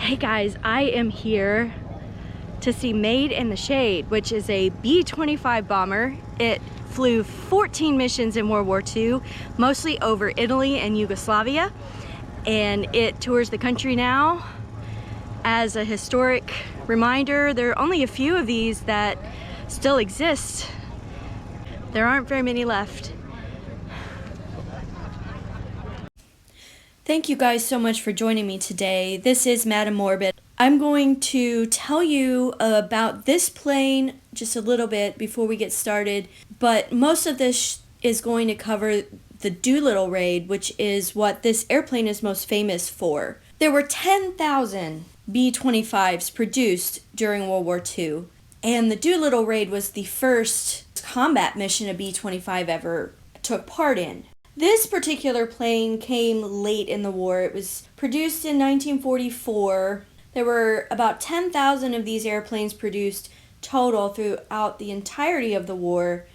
Hey guys, I am here to see Maid in the Shade, which is a B-25 bomber. It flew 14 missions in World War II, mostly over Italy and Yugoslavia, and it tours the country now as a historic reminder. There are only a few of these that still exist. There aren't very many left. Thank you guys so much for joining me today. This is Madam Morbid. I'm going to tell you about this plane just a little bit before we get started, but most of this is going to cover the Doolittle Raid, which is what this airplane is most famous for. There were 10,000 B-25s produced during World War II, and the Doolittle Raid was the first combat mission a B-25 ever took part in. This particular plane came late in the war. It was produced in 1944. There were about 10,000 of these airplanes produced total throughout the entirety of the war.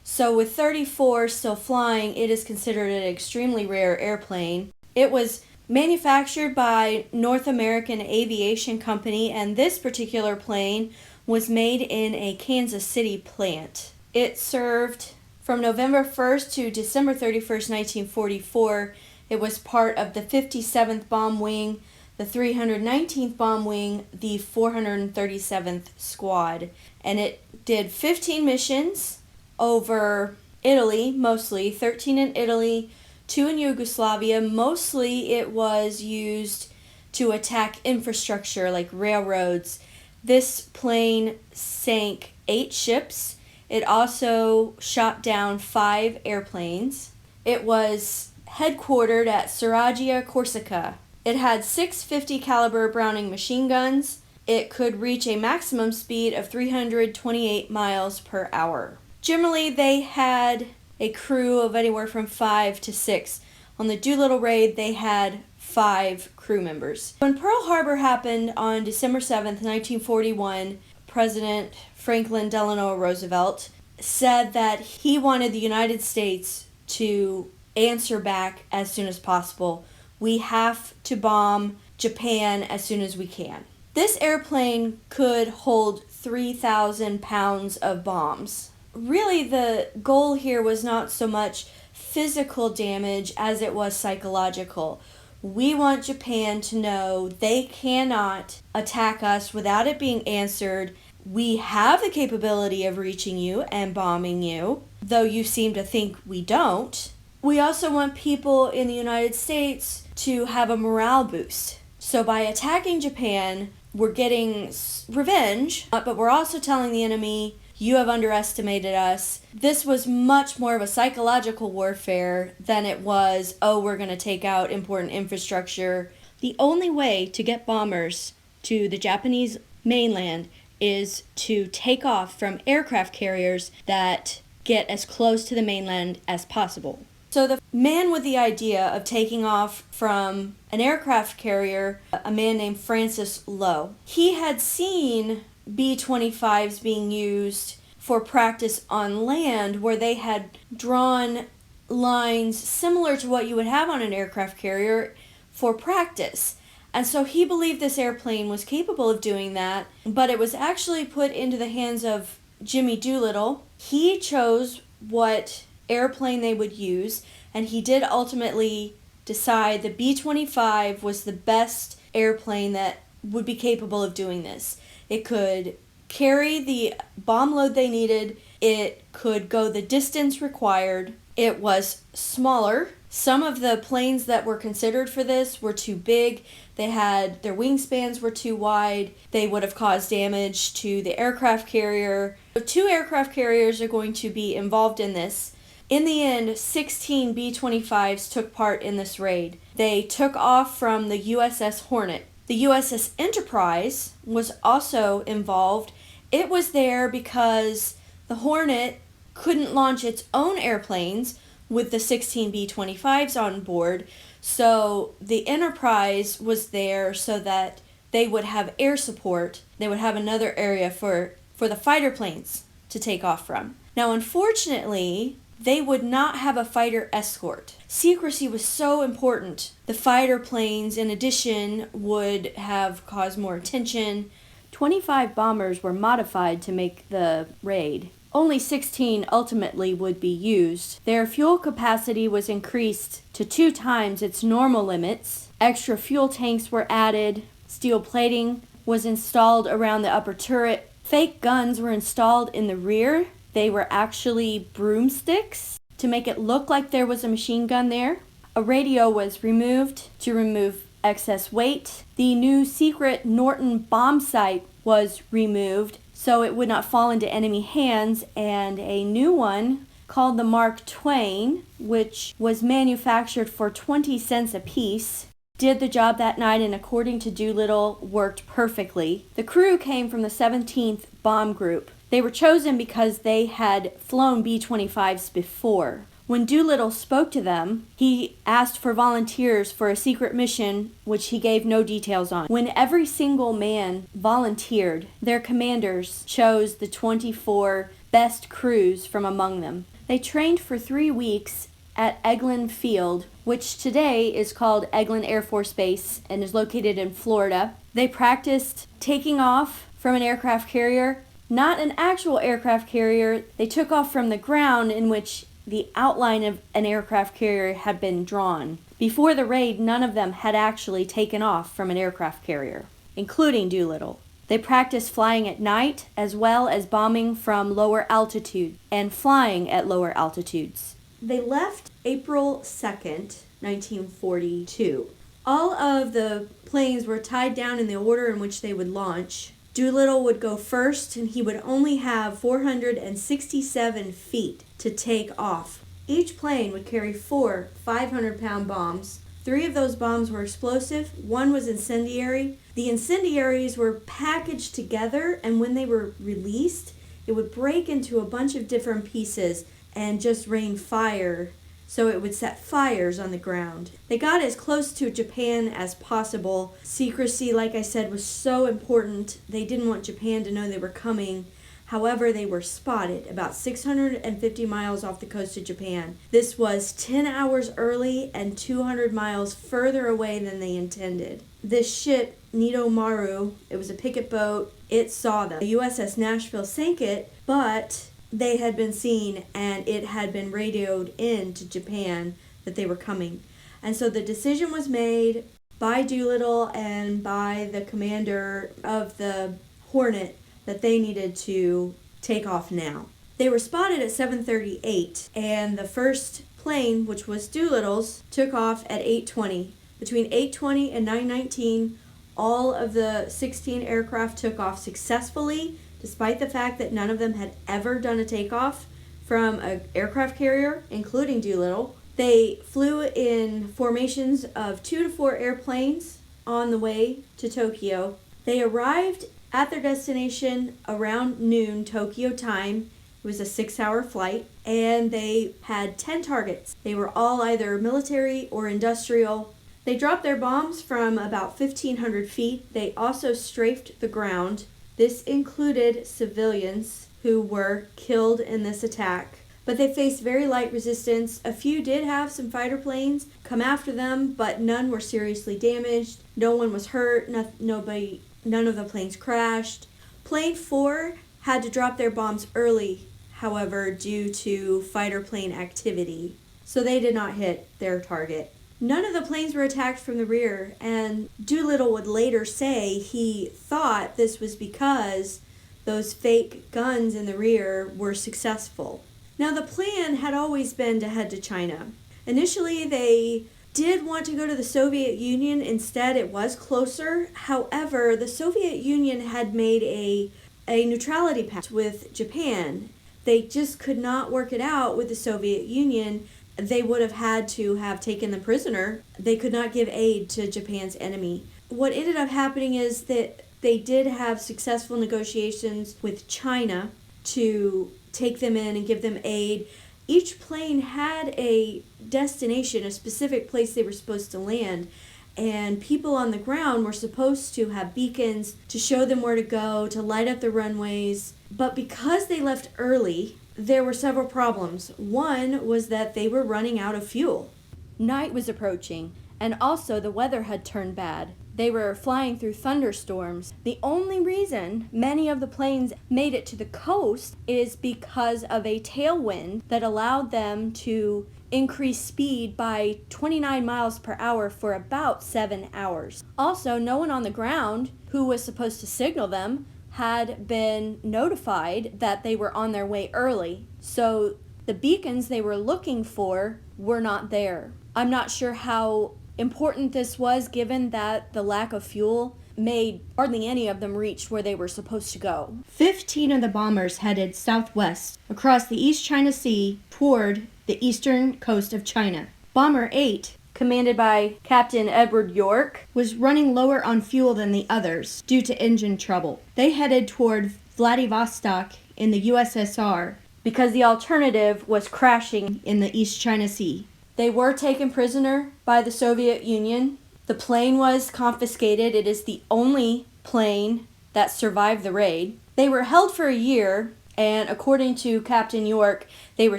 So with 34 still flying, it is considered an extremely rare airplane. It was manufactured by North American Aviation Company, and this particular plane was made in a Kansas City plant. It served from November 1st to December 31st, 1944, it was part of the 57th Bomb Wing, the 319th Bomb Wing, the 437th Squad. And it did 15 missions over Italy, mostly, 13 in Italy, 2 in Yugoslavia. Mostly it was used to attack infrastructure like railroads. This plane sank 8 ships. It also shot down 5 airplanes. It was headquartered at Sarajevo, Corsica. It had 650 caliber Browning machine guns. It could reach a maximum speed of 328 miles per hour. Generally, they had a crew of anywhere from 5 to 6. On the Doolittle Raid, they had 5 crew members. When Pearl Harbor happened on December 7th, 1941, President Franklin Delano Roosevelt said that he wanted the United States to answer back as soon as possible. We have to bomb Japan as soon as we can. This airplane could hold 3,000 pounds of bombs. Really, the goal here was not so much physical damage as it was psychological. We want Japan to know they cannot attack us without it being answered. We have the capability of reaching you and bombing you, though you seem to think we don't. We also want people in the United States to have a morale boost. So by attacking Japan, we're getting revenge, but we're also telling the enemy, you have underestimated us. This was much more of a psychological warfare than it was, oh, we're going to take out important infrastructure. The only way to get bombers to the Japanese mainland is to take off from aircraft carriers that get as close to the mainland as possible. So the man with the idea of taking off from an aircraft carrier, a man named Francis Lowe, he had seen B-25s being used for practice on land where they had drawn lines similar to what you would have on an aircraft carrier for practice. And so he believed this airplane was capable of doing that, but it was actually put into the hands of Jimmy Doolittle. He chose what airplane they would use, and he did ultimately decide the B-25 was the best airplane that would be capable of doing this. It could carry the bomb load they needed. It could go the distance required. It was smaller. Some of the planes that were considered for this were too big. Their wingspans were too wide. They would have caused damage to the aircraft carrier. So 2 aircraft carriers are going to be involved in this. In the end, 16 B-25s took part in this raid. They took off from the USS Hornet. The USS Enterprise was also involved. It was there because the Hornet couldn't launch its own airplanes with the 16 B-25s on board, so the Enterprise was there so that they would have air support. They would have another area for the fighter planes to take off from. Now, unfortunately, they would not have a fighter escort. Secrecy was so important. The fighter planes, in addition, would have caused more attention. 25 bombers were modified to make the raid. Only 16 ultimately would be used. Their fuel capacity was increased to 2 times its normal limits. Extra fuel tanks were added. Steel plating was installed around the upper turret. Fake guns were installed in the rear. They were actually broomsticks to make it look like there was a machine gun there. A radio was removed to remove excess weight. The new secret Norton bomb sight was removed so it would not fall into enemy hands, and a new one called the Mark Twain, which was manufactured for 20 cents a piece, did the job that night and, according to Doolittle, worked perfectly. The crew came from the 17th Bomb Group. They were chosen because they had flown B-25s before. When Doolittle spoke to them, he asked for volunteers for a secret mission, which he gave no details on. When every single man volunteered, their commanders chose the 24 best crews from among them. They trained for 3 weeks at Eglin Field, which today is called Eglin Air Force Base and is located in Florida. They practiced taking off from an aircraft carrier, not an actual aircraft carrier. They took off from the ground in which the outline of an aircraft carrier had been drawn. Before the raid, none of them had actually taken off from an aircraft carrier, including Doolittle. They practiced flying at night as well as bombing from lower altitude and flying at lower altitudes. They left April 2nd, 1942. All of the planes were tied down in the order in which they would launch. Doolittle would go first, and he would only have 467 feet to take off. Each plane would carry 4 500-pound bombs. 3 of those bombs were explosive, 1 was incendiary. The incendiaries were packaged together, and when they were released, it would break into a bunch of different pieces and just rain fire, so it would set fires on the ground. They got as close to Japan as possible. Secrecy, like I said, was so important. They didn't want Japan to know they were coming. However, they were spotted about 650 miles off the coast of Japan. This was 10 hours early and 200 miles further away than they intended. This ship, Nidomaru, it was a picket boat. It saw them. The USS Nashville sank it, but they had been seen, and it had been radioed in to Japan that they were coming. And so the decision was made by Doolittle and by the commander of the Hornet that they needed to take off now. They were spotted at 7:38, and the first plane, which was Doolittle's, took off at 8:20. Between 8:20 and 9:19, all of the 16 aircraft took off successfully, despite the fact that none of them had ever done a takeoff from an aircraft carrier, including Doolittle. They flew in formations of 2 to 4 airplanes on the way to Tokyo. They arrived at their destination around noon Tokyo time. It was a 6-hour flight, and they had 10 targets. They were all either military or industrial. They dropped their bombs from about 1,500 feet. They also strafed the ground. This included civilians who were killed in this attack, but they faced very light resistance. A few did have some fighter planes come after them, but none were seriously damaged. No one was hurt. None of the planes crashed. Plane 4 had to drop their bombs early, however, due to fighter plane activity, so they did not hit their target. None of the planes were attacked from the rear, and Doolittle would later say he thought this was because those fake guns in the rear were successful. Now, the plan had always been to head to China. Initially, they did want to go to the Soviet Union. Instead, it was closer. However, the Soviet Union had made a neutrality pact with Japan. They just could not work it out with the Soviet Union. They would have had to have taken them prisoner. They could not give aid to Japan's enemy. What ended up happening is that they did have successful negotiations with China to take them in and give them aid. Each plane had a destination, a specific place they were supposed to land, and people on the ground were supposed to have beacons to show them where to go, to light up the runways. But because they left early, there were several problems. One was that they were running out of fuel. Night was approaching, and also the weather had turned bad. They were flying through thunderstorms. The only reason many of the planes made it to the coast is because of a tailwind that allowed them to increase speed by 29 miles per hour for about 7 hours. Also, no one on the ground who was supposed to signal them had been notified that they were on their way early. So the beacons they were looking for were not there. I'm not sure how important this was, given that the lack of fuel made hardly any of them reach where they were supposed to go. 15 of the bombers headed southwest across the East China Sea toward the eastern coast of China. Bomber 8, commanded by Captain Edward York, was running lower on fuel than the others due to engine trouble. They headed toward Vladivostok in the USSR because the alternative was crashing in the East China Sea. They were taken prisoner by the Soviet Union. The plane was confiscated. It is the only plane that survived the raid. They were held for a year, and according to Captain York, they were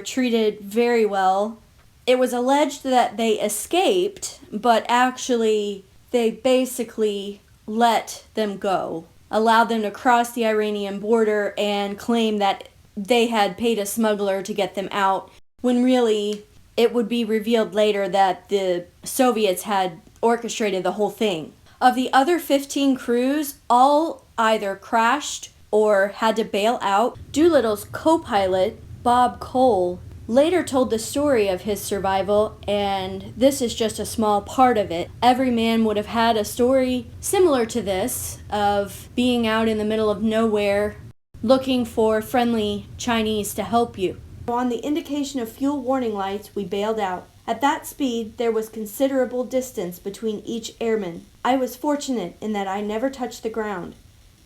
treated very well. It was alleged that they escaped, but actually they basically let them go, allowed them to cross the Iranian border, and claimed that they had paid a smuggler to get them out, when really it would be revealed later that the Soviets had orchestrated the whole thing. Of the other 15 crews, all either crashed or had to bail out. Doolittle's co-pilot, Bob Cole, later told the story of his survival, and this is just a small part of it. Every man would have had a story similar to this, of being out in the middle of nowhere, looking for friendly Chinese to help you. On the indication of fuel warning lights, we bailed out. At that speed, there was considerable distance between each airman. I was fortunate in that I never touched the ground.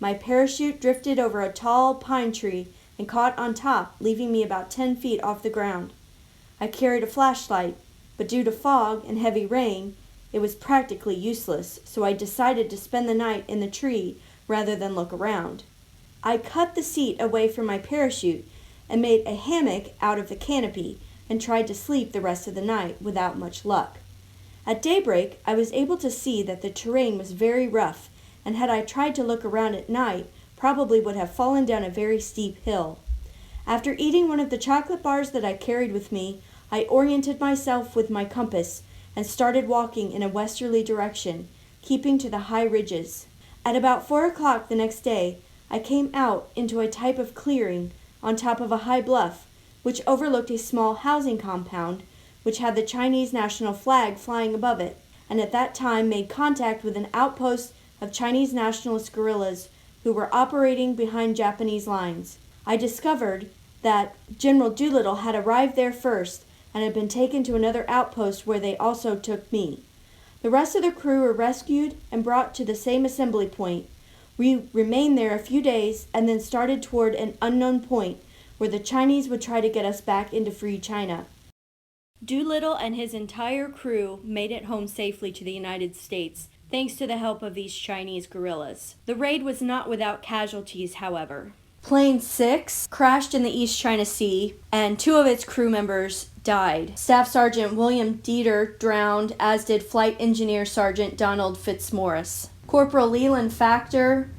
My parachute drifted over a tall pine tree and caught on top, leaving me about 10 feet off the ground. I carried a flashlight, but due to fog and heavy rain, it was practically useless, so I decided to spend the night in the tree rather than look around. I cut the seat away from my parachute and made a hammock out of the canopy and tried to sleep the rest of the night without much luck. At daybreak, I was able to see that the terrain was very rough, and had I tried to look around at night, probably would have fallen down a very steep hill. After eating one of the chocolate bars that I carried with me, I oriented myself with my compass and started walking in a westerly direction, keeping to the high ridges. At about 4 o'clock the next day, I came out into a type of clearing on top of a high bluff, which overlooked a small housing compound, which had the Chinese national flag flying above it, and at that time made contact with an outpost of Chinese nationalist guerrillas who were operating behind Japanese lines. I discovered that General Doolittle had arrived there first and had been taken to another outpost where they also took me. The rest of the crew were rescued and brought to the same assembly point. We remained there a few days and then started toward an unknown point where the Chinese would try to get us back into free China. Doolittle and his entire crew made it home safely to the United States, thanks to the help of these Chinese guerrillas. The raid was not without casualties, however. Plane 6 crashed in the East China Sea, and 2 of its crew members died. Staff Sergeant William Dieter drowned, as did Flight Engineer Sergeant Donald Fitzmaurice. Corporal Leland Factor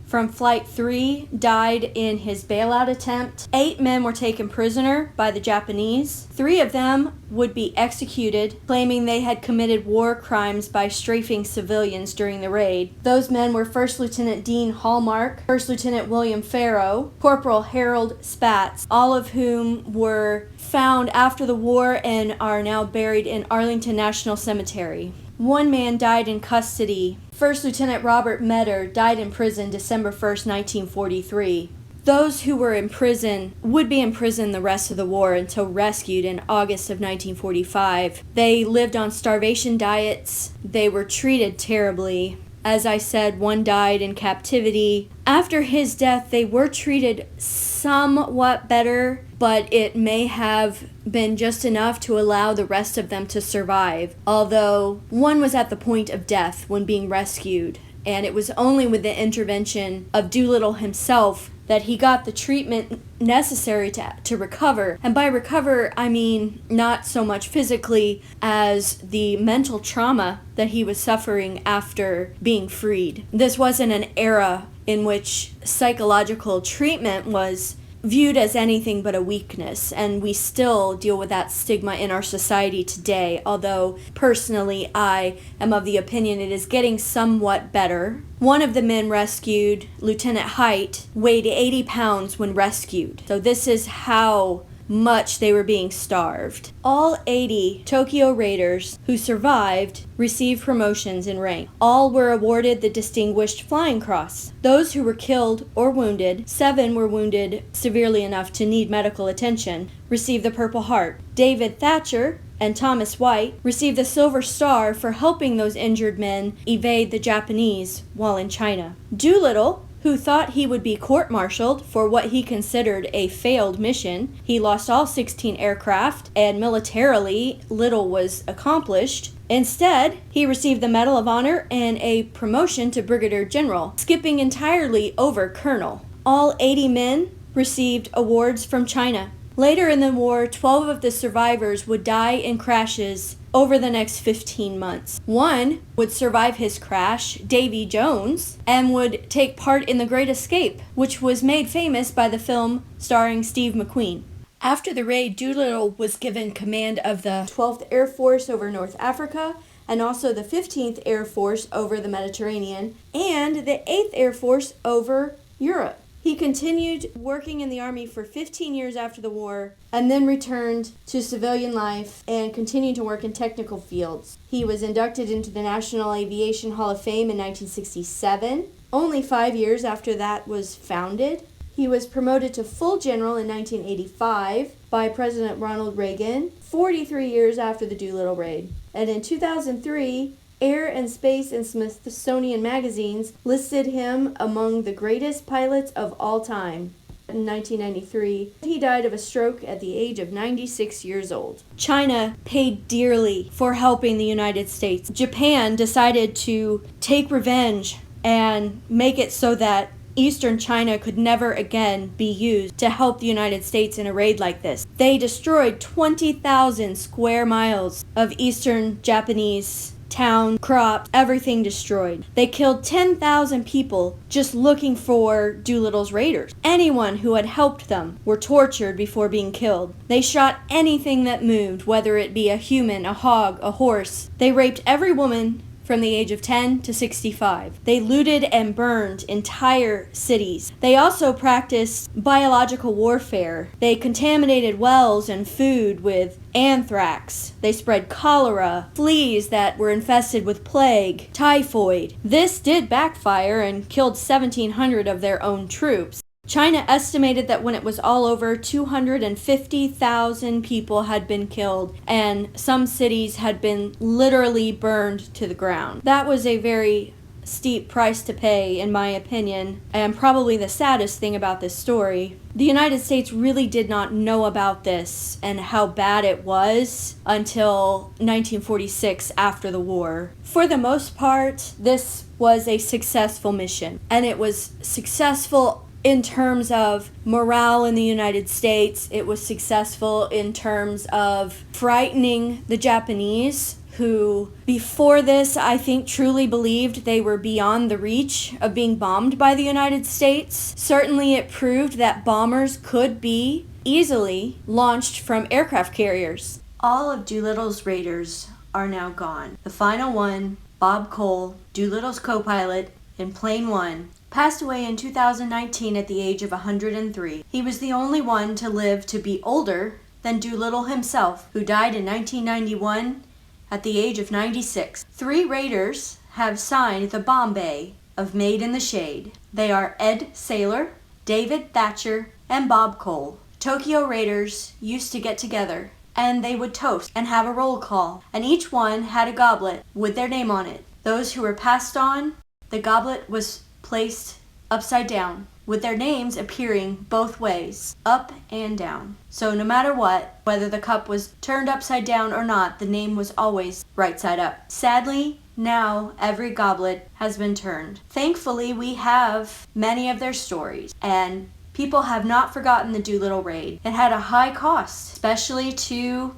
from Flight 3 died in his bailout attempt. 8 men were taken prisoner by the Japanese. 3 of them would be executed, claiming they had committed war crimes by strafing civilians during the raid. Those men were First Lieutenant Dean Hallmark, First Lieutenant William Farrow, Corporal Harold Spatz, all of whom were found after the war and are now buried in Arlington National Cemetery. 1 man died in custody. First Lieutenant Robert Metter died in prison December 1st, 1943. Those who were in prison would be in prison the rest of the war until rescued in August of 1945. They lived on starvation diets. They were treated terribly. As I said, 1 died in captivity. After his death, they were treated somewhat better, but it may have been just enough to allow the rest of them to survive, although 1 was at the point of death when being rescued, and it was only with the intervention of Doolittle himself that he got the treatment necessary to recover. And by recover, I mean not so much physically as the mental trauma that he was suffering after being freed. This wasn't an era in which psychological treatment was viewed as anything but a weakness, and we still deal with that stigma in our society today, although personally I am of the opinion it is getting somewhat better. One of the men rescued, Lieutenant Height, weighed 80 pounds when rescued, so this is how much they were being starved. All 80 Tokyo Raiders who survived received promotions in rank. All were awarded the Distinguished Flying Cross. Those who were killed or wounded, 7 were wounded severely enough to need medical attention, received the Purple Heart. David Thatcher and Thomas White received the Silver Star for helping those injured men evade the Japanese while in China. Doolittle, who thought he would be court-martialed for what he considered a failed mission. He lost all 16 aircraft, and militarily little was accomplished. Instead, he received the Medal of Honor and a promotion to Brigadier General, skipping entirely over Colonel. All 80 men received awards from China. Later in the war, 12 of the survivors would die in crashes over the next 15 months. One would survive his crash, Davy Jones, and would take part in The Great Escape, which was made famous by the film starring Steve McQueen. After the raid, Doolittle was given command of the 12th Air Force over North Africa, and also the 15th Air Force over the Mediterranean, and the 8th Air Force over Europe. He continued working in the Army for 15 years after the war, and then returned to civilian life and continued to work in technical fields. He was inducted into the National Aviation Hall of Fame in 1967, only 5 years after that was founded. He was promoted to full general in 1985 by President Ronald Reagan, 43 years after the Doolittle Raid. And in 2003, Air and Space and Smithsonian magazines listed him among the greatest pilots of all time. In 1993, he died of a stroke at the age of 96 years old. China paid dearly for helping the United States. Japan decided to take revenge and make it so that Eastern China could never again be used to help the United States in a raid like this. They destroyed 20,000 square miles of Eastern Japanese town, crops, everything destroyed. They killed 10,000 people just looking for Doolittle's raiders. Anyone who had helped them were tortured before being killed. They shot anything that moved, whether it be a human, a hog, a horse. They raped every woman from the age of 10 to 65. They looted and burned entire cities. They also practiced biological warfare. They contaminated wells and food with anthrax. They spread cholera, fleas that were infested with plague, typhoid. This did backfire and killed 1,700 of their own troops. China estimated that when it was all over, 250,000 people had been killed, and some cities had been literally burned to the ground. That was a very steep price to pay, in my opinion, and probably the saddest thing about this story. The United States really did not know about this and how bad it was until 1946, after the war. For the most part, this was a successful mission, and it was successful in terms of morale in the United States. It was successful in terms of frightening the Japanese, who before this I think truly believed they were beyond the reach of being bombed by the United States. Certainly it proved that bombers could be easily launched from aircraft carriers. All of Doolittle's raiders are now gone. The final one, Bob Cole, Doolittle's co-pilot in Plane 1, passed away in 2019 at the age of 103. He was the only one to live to be older than Doolittle himself, who died in 1991 at the age of 96. 3 raiders have signed the Bombay of Maid in the Shade. They are Ed Saylor, David Thatcher, and Bob Cole. Tokyo Raiders used to get together, and they would toast and have a roll call, and each one had a goblet with their name on it. Those who were passed on, the goblet was placed upside down, with their names appearing both ways, up and down. So no matter what, whether the cup was turned upside down or not, the name was always right side up. Sadly, now every goblet has been turned. Thankfully, we have many of their stories, and People have not forgotten the Doolittle Raid. It had a high cost, especially to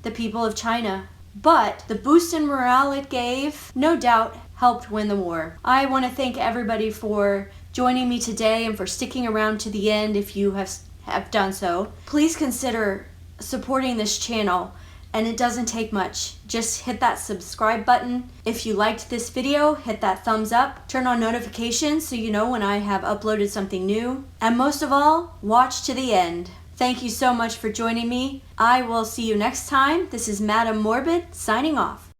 the people of China. But the boost in morale it gave, no doubt, helped win the war. I want to thank everybody for joining me today and for sticking around to the end if you have done so. Please consider supporting this channel, and it doesn't take much. Just hit that subscribe button. If you liked this video, hit that thumbs up. Turn on notifications so you know when I have uploaded something new. And most of all, watch to the end. Thank you so much for joining me. I will see you next time. This is Madam Morbid signing off.